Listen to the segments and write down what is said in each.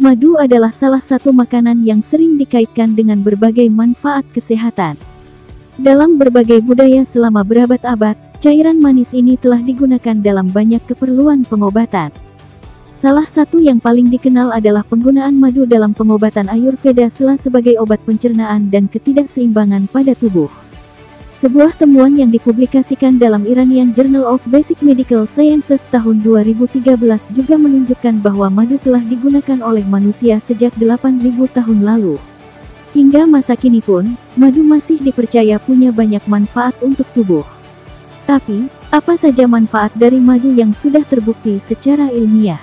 Madu adalah salah satu makanan yang sering dikaitkan dengan berbagai manfaat kesehatan. Dalam berbagai budaya selama berabad-abad, cairan manis ini telah digunakan dalam banyak keperluan pengobatan. Salah satu yang paling dikenal adalah penggunaan madu dalam pengobatan Ayurveda sebagai obat pencernaan dan ketidakseimbangan pada tubuh. Sebuah temuan yang dipublikasikan dalam Iranian Journal of Basic Medical Sciences tahun 2013 juga menunjukkan bahwa madu telah digunakan oleh manusia sejak 8.000 tahun lalu. Hingga masa kini pun, madu masih dipercaya punya banyak manfaat untuk tubuh. Tapi, apa saja manfaat dari madu yang sudah terbukti secara ilmiah?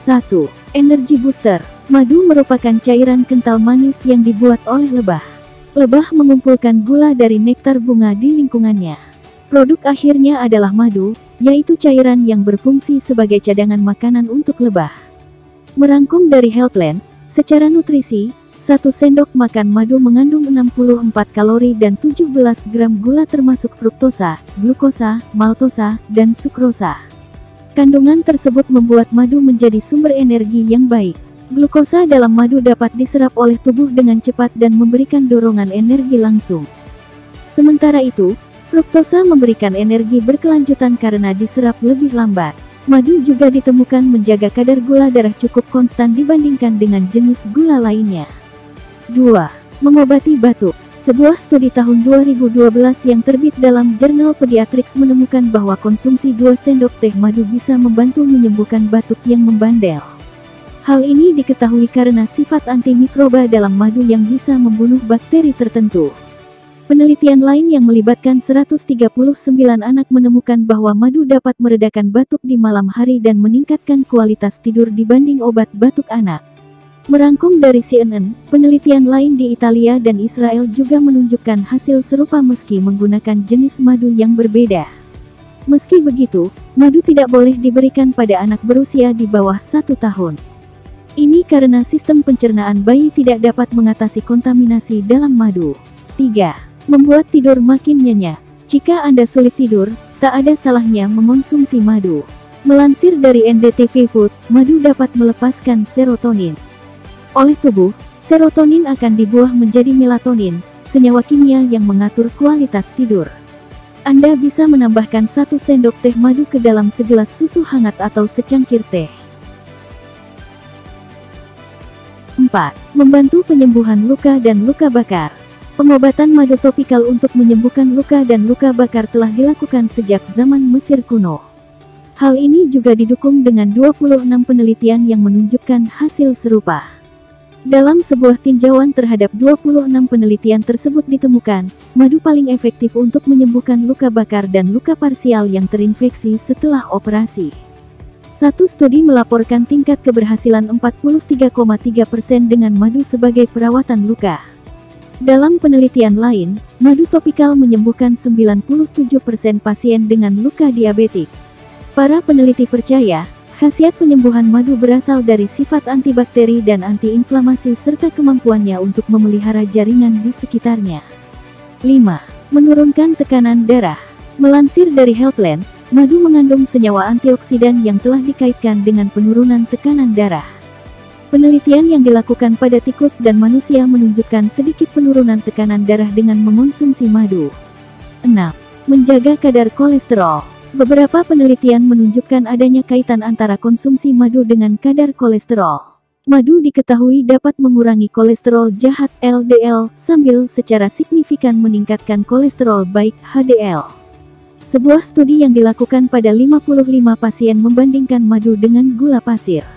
1. Energi booster. Madu merupakan cairan kental manis yang dibuat oleh lebah. Lebah mengumpulkan gula dari nektar bunga di lingkungannya. Produk akhirnya adalah madu, yaitu cairan yang berfungsi sebagai cadangan makanan untuk lebah. Merangkum dari Healthline, secara nutrisi, 1 sendok makan madu mengandung 64 kalori dan 17 gram gula termasuk fruktosa, glukosa, maltosa, dan sukrosa. Kandungan tersebut membuat madu menjadi sumber energi yang baik. Glukosa dalam madu dapat diserap oleh tubuh dengan cepat dan memberikan dorongan energi langsung. Sementara itu, fruktosa memberikan energi berkelanjutan karena diserap lebih lambat. Madu juga ditemukan menjaga kadar gula darah cukup konstan dibandingkan dengan jenis gula lainnya. 2. Mengobati batuk. Sebuah studi tahun 2012 yang terbit dalam Jurnal Pediatrics menemukan bahwa konsumsi 2 sendok teh madu bisa membantu menyembuhkan batuk yang membandel. Hal ini diketahui karena sifat antimikroba dalam madu yang bisa membunuh bakteri tertentu. Penelitian lain yang melibatkan 139 anak menemukan bahwa madu dapat meredakan batuk di malam hari dan meningkatkan kualitas tidur dibanding obat batuk anak. Merangkum dari CNN, penelitian lain di Italia dan Israel juga menunjukkan hasil serupa meski menggunakan jenis madu yang berbeda. Meski begitu, madu tidak boleh diberikan pada anak berusia di bawah 1 tahun. Ini karena sistem pencernaan bayi tidak dapat mengatasi kontaminasi dalam madu. 3. Membuat tidur makin nyenyak. Jika Anda sulit tidur, tak ada salahnya mengonsumsi madu. Melansir dari NDTV Food, madu dapat melepaskan serotonin. Oleh tubuh, serotonin akan dibuah menjadi melatonin, senyawa kimia yang mengatur kualitas tidur. Anda bisa menambahkan 1 sendok teh madu ke dalam segelas susu hangat atau secangkir teh. 4. Membantu penyembuhan luka dan luka bakar. Pengobatan madu topikal untuk menyembuhkan luka dan luka bakar telah dilakukan sejak zaman Mesir kuno. Hal ini juga didukung dengan 26 penelitian yang menunjukkan hasil serupa. Dalam sebuah tinjauan terhadap 26 penelitian tersebut ditemukan, madu paling efektif untuk menyembuhkan luka bakar dan luka parsial yang terinfeksi setelah operasi. Satu studi melaporkan tingkat keberhasilan 43,3% dengan madu sebagai perawatan luka. Dalam penelitian lain, madu topikal menyembuhkan 97% pasien dengan luka diabetik. Para peneliti percaya, khasiat penyembuhan madu berasal dari sifat antibakteri dan antiinflamasi serta kemampuannya untuk memelihara jaringan di sekitarnya. 5. Menurunkan tekanan darah. Melansir dari Healthline, madu mengandung senyawa antioksidan yang telah dikaitkan dengan penurunan tekanan darah. Penelitian yang dilakukan pada tikus dan manusia menunjukkan sedikit penurunan tekanan darah dengan mengonsumsi madu. 6. Menjaga kadar kolesterol. Beberapa penelitian menunjukkan adanya kaitan antara konsumsi madu dengan kadar kolesterol. Madu diketahui dapat mengurangi kolesterol jahat LDL, sambil secara signifikan meningkatkan kolesterol baik HDL. Sebuah studi yang dilakukan pada 55 pasien membandingkan madu dengan gula pasir.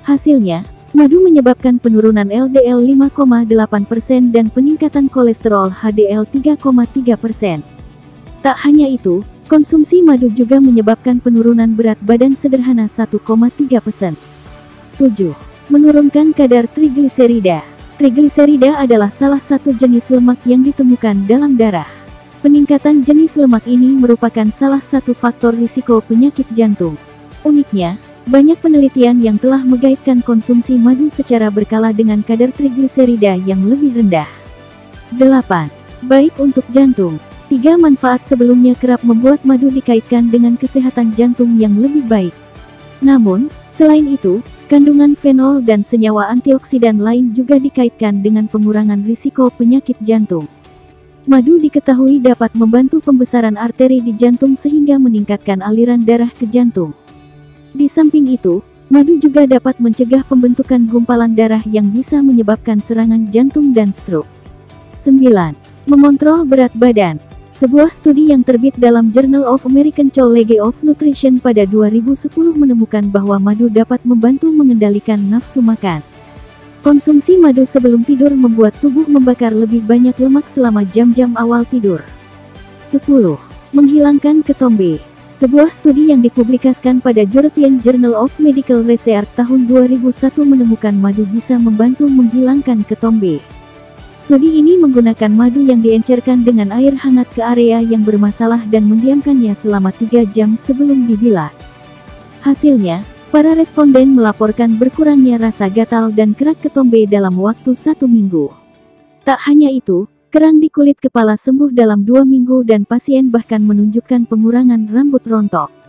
Hasilnya, madu menyebabkan penurunan LDL 5,8% dan peningkatan kolesterol HDL 3,3%. Tak hanya itu, konsumsi madu juga menyebabkan penurunan berat badan sederhana 1,3%. 7. Menurunkan kadar trigliserida. Trigliserida adalah salah satu jenis lemak yang ditemukan dalam darah. Peningkatan jenis lemak ini merupakan salah satu faktor risiko penyakit jantung. Uniknya, banyak penelitian yang telah mengaitkan konsumsi madu secara berkala dengan kadar trigliserida yang lebih rendah. 8. Baik untuk jantung. 3 manfaat sebelumnya kerap membuat madu dikaitkan dengan kesehatan jantung yang lebih baik. Namun, Selain itu, kandungan fenol dan senyawa antioksidan lain juga dikaitkan dengan pengurangan risiko penyakit jantung. Madu diketahui dapat membantu pembesaran arteri di jantung sehingga meningkatkan aliran darah ke jantung. Di samping itu, madu juga dapat mencegah pembentukan gumpalan darah yang bisa menyebabkan serangan jantung dan stroke. 9. Mengontrol berat badan. Sebuah studi yang terbit dalam Journal of American College of Nutrition pada 2010 menemukan bahwa madu dapat membantu mengendalikan nafsu makan. Konsumsi madu sebelum tidur membuat tubuh membakar lebih banyak lemak selama jam-jam awal tidur. 10. Menghilangkan ketombe. Sebuah studi yang dipublikasikan pada European Journal of Medical Research tahun 2001 menemukan madu bisa membantu menghilangkan ketombe. Studi ini menggunakan madu yang diencerkan dengan air hangat ke area yang bermasalah dan mendiamkannya selama 3 jam sebelum dibilas. Hasilnya, para responden melaporkan berkurangnya rasa gatal dan kerak ketombe dalam waktu 1 minggu. Tak hanya itu, kerang di kulit kepala sembuh dalam 2 minggu dan pasien bahkan menunjukkan pengurangan rambut rontok.